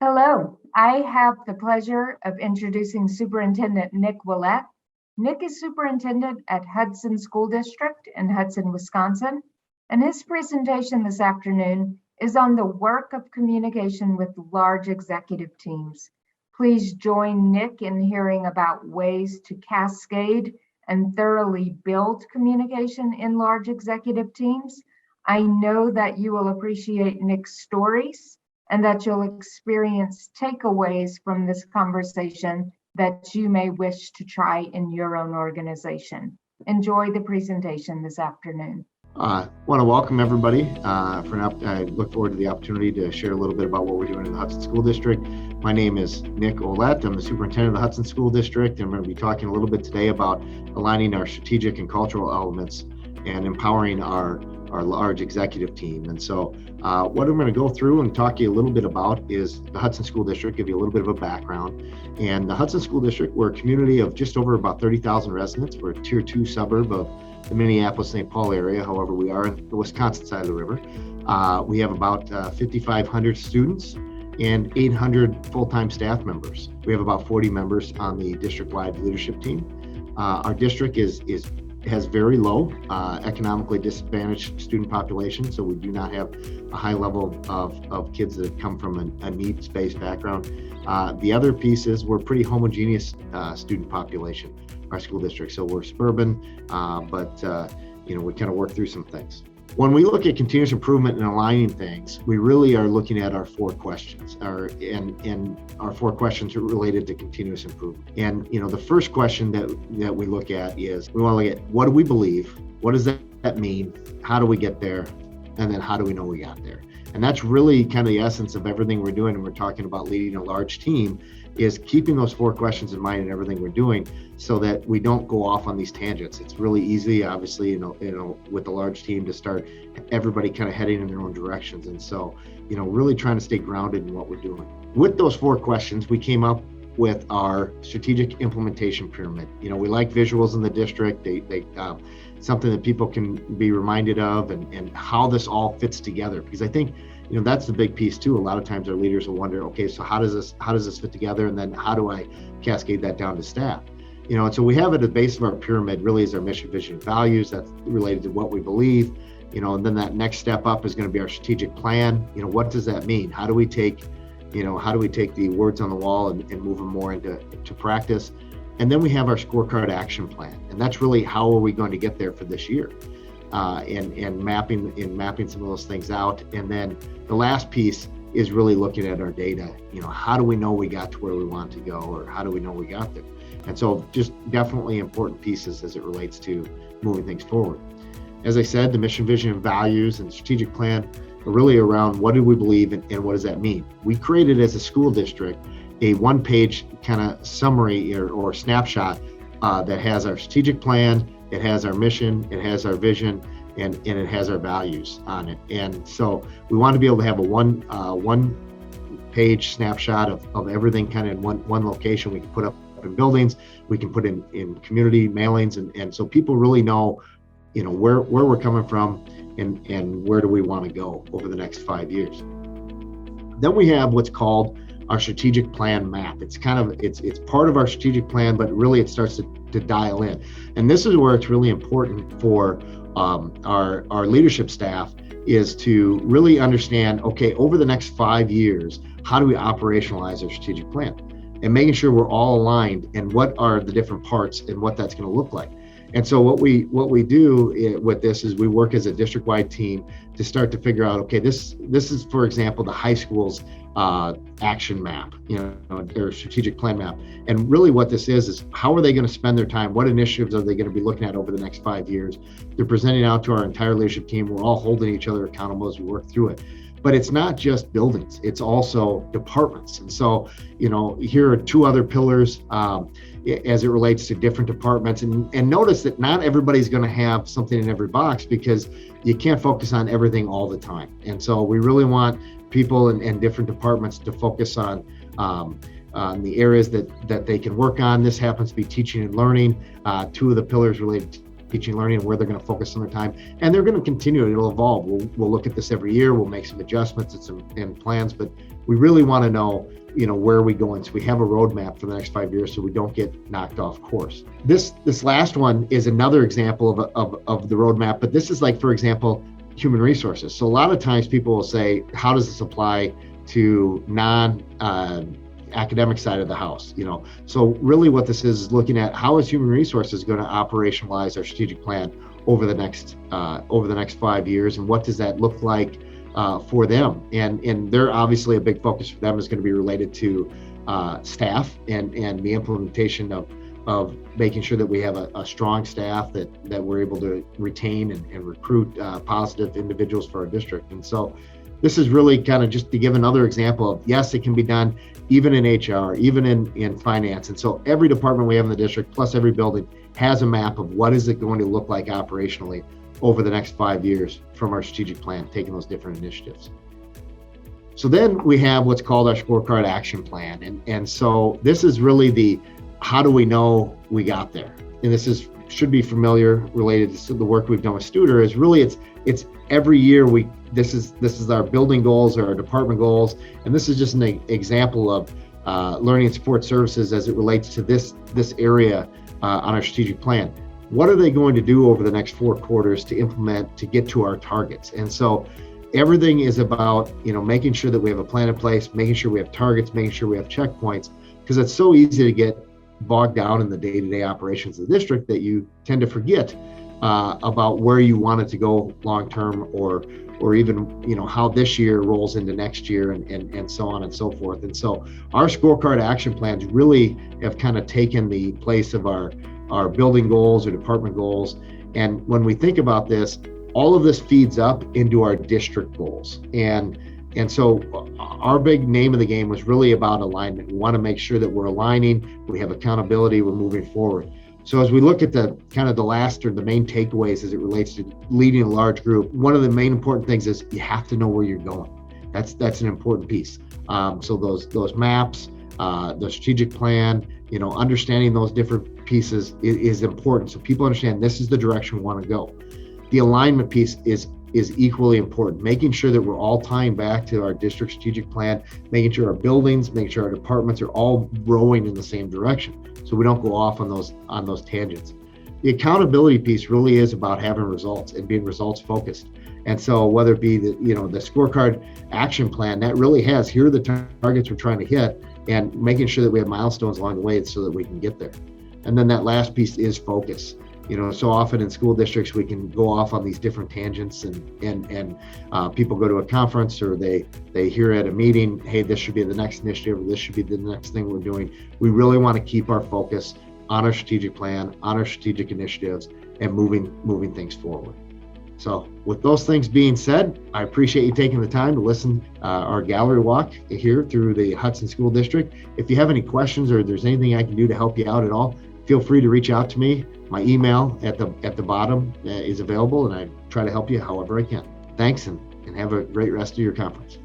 Hello, I have the pleasure of introducing Superintendent Nick Ouellette. Nick is superintendent at Hudson School District in Hudson, Wisconsin, and his presentation this afternoon is on the work of communication with large executive teams. Please join Nick in hearing about ways to cascade and thoroughly build communication in large executive teams. I know that you will appreciate Nick's stories and that you'll experience takeaways from this conversation that you may wish to try in your own organization. Enjoy the presentation this afternoon. I want to welcome everybody. I look forward to the opportunity to share a little bit about what we're doing in the Hudson School District. My name is Nick Ouellette. I'm the superintendent of the Hudson School District, and I'm going to be talking a little bit today about aligning our strategic and cultural elements and empowering our large executive team. And so what I'm going to go through and talk to you a little bit about is the Hudson School District, give you a little bit of a background. And the Hudson School District, we're a community of just over about 30,000 residents. We're a tier 2 suburb of the Minneapolis-St. Paul area. However, we are in the Wisconsin side of the river. We have about 5,500 students and 800 full-time staff members. We have about 40 members on the district-wide leadership team. Our district has very low economically disadvantaged student population, so we do not have a high level of kids that come from a needs-based background. The other piece is we're a pretty homogeneous student population, our school district. So we're suburban, but we kind of work through some things. When we look at continuous improvement and aligning things, we really are looking at our 4 questions, and our 4 questions are related to continuous improvement. And the first question that we look at is we want to look at what do we believe, what does that mean, how do we get there, and then how do we know we got there. And that's really kind of the essence of everything we're doing when we're talking about leading a large team, is keeping those 4 questions in mind in everything we're doing so that we don't go off on these tangents. It's really easy, obviously, with a large team to start everybody kind of heading in their own directions. And so, really trying to stay grounded in what we're doing. With those 4 questions, we came up with our strategic implementation pyramid. We like visuals in the district. They something that people can be reminded of and how this all fits together, because I think that's the big piece too. A lot of times our leaders will wonder, okay, so how does this fit together, and then how do I cascade that down to staff? And so we have at the base of our pyramid really is our mission, vision, and values. That's related to what we believe. And then that next step up is going to be our strategic plan. What does that mean? How do we take the words on the wall and move them more into practice? And then we have our scorecard action plan, and that's really how are we going to get there for this year, and mapping some of those things out. And then the last piece is really looking at our data. How do we know we got to where we want to go, or how do we know we got there? And so just definitely important pieces as it relates to moving things forward. As I said, the mission, vision, and values and strategic plan are really around what do we believe and what does that mean. We created as a school district a 1-page kind of summary or snapshot that has our strategic plan, it has our mission, it has our vision, and it has our values on it. And so we want to be able to have a one-page snapshot of everything kind of in one location. We can put up in buildings, we can put in community mailings, and so people really know where we're coming from and where do we want to go over the next 5 years. Then we have what's called our strategic plan map. It's part of our strategic plan, but really it starts to dial in. And this is where it's really important for our leadership staff is to really understand, okay, over the next 5 years, how do we operationalize our strategic plan? And making sure we're all aligned and what are the different parts and what that's going to look like. And so what we do with this is we work as a district-wide team to start to figure out, okay, this is, for example, the high school's action map, their strategic plan map. And really what this is how are they going to spend their time? What initiatives are they going to be looking at over the next 5 years? They're presenting out to our entire leadership team. We're all holding each other accountable as we work through it. But it's not just buildings, it's also departments. And so, here are 2 other pillars as it relates to different departments. And notice that not everybody's going to have something in every box, because you can't focus on everything all the time. And so we really want people and different departments to focus on the areas that they can work on. This happens to be teaching and learning. 2 of the pillars related teaching and learning and where they're going to focus on their time. And they're going to continue. It'll evolve. We'll look at this every year. We'll make some adjustments and plans, but we really want to know, where are we going? So we have a roadmap for the next 5 years so we don't get knocked off course. This last one is another example of the roadmap, but this is like, for example, human resources. So a lot of times people will say, how does this apply to academic side of the house? So really what this is looking at, how is human resources going to operationalize our strategic plan over the next 5 years, and what does that look like for them? And they're obviously a big focus for them is going to be related to staff and the implementation of making sure that we have a strong staff that we're able to retain and recruit positive individuals for our district. And so this is really kind of just to give another example of, yes, it can be done even in HR, even in finance. And so every department we have in the district, plus every building, has a map of what is it going to look like operationally over the next 5 years from our strategic plan, taking those different initiatives. So then we have what's called our scorecard action plan. And so this is really how do we know we got there? And this should be familiar, related to the work we've done with Studer, is really it's every year this is our building goals or our department goals. And this is just an example of learning and support services as it relates to this area on our strategic plan. What are they going to do over the next 4 quarters to implement to get to our targets? And so everything is about, making sure that we have a plan in place, making sure we have targets, making sure we have checkpoints, because it's so easy to get bogged down in the day-to-day operations of the district that you tend to forget about where you want it to go long-term, or even, how this year rolls into next year, and so on and so forth. And so our scorecard action plans really have kind of taken the place of our building goals or department goals. And when we think about this, all of this feeds up into our district goals. And so our big name of the game was really about alignment. We want to make sure that we're aligning, we have accountability, we're moving forward. So as we look at the last or the main takeaways as it relates to leading a large group, one of the main important things is you have to know where you're going. That's an important piece. So those maps, the strategic plan, understanding those different pieces is important. So people understand this is the direction we want to go. The alignment piece is equally important, making sure that we're all tying back to our district strategic plan, making sure our buildings, making sure our departments are all rowing in the same direction, so we don't go off on those tangents. The accountability piece really is about having results and being results focused. And so whether it be the scorecard action plan, that really has, here are the targets we're trying to hit, and making sure that we have milestones along the way so that we can get there. And then that last piece is focus. So often in school districts, we can go off on these different tangents, and people go to a conference, or they hear at a meeting, hey, this should be the next initiative, or this should be the next thing we're doing. We really want to keep our focus on our strategic plan, on our strategic initiatives, and moving things forward. So with those things being said, I appreciate you taking the time to listen our gallery walk here through the Hudson School District. If you have any questions, or if there's anything I can do to help you out at all, feel free to reach out to me. My email at the bottom is available, and I try to help you however I can. Thanks, and have a great rest of your conference.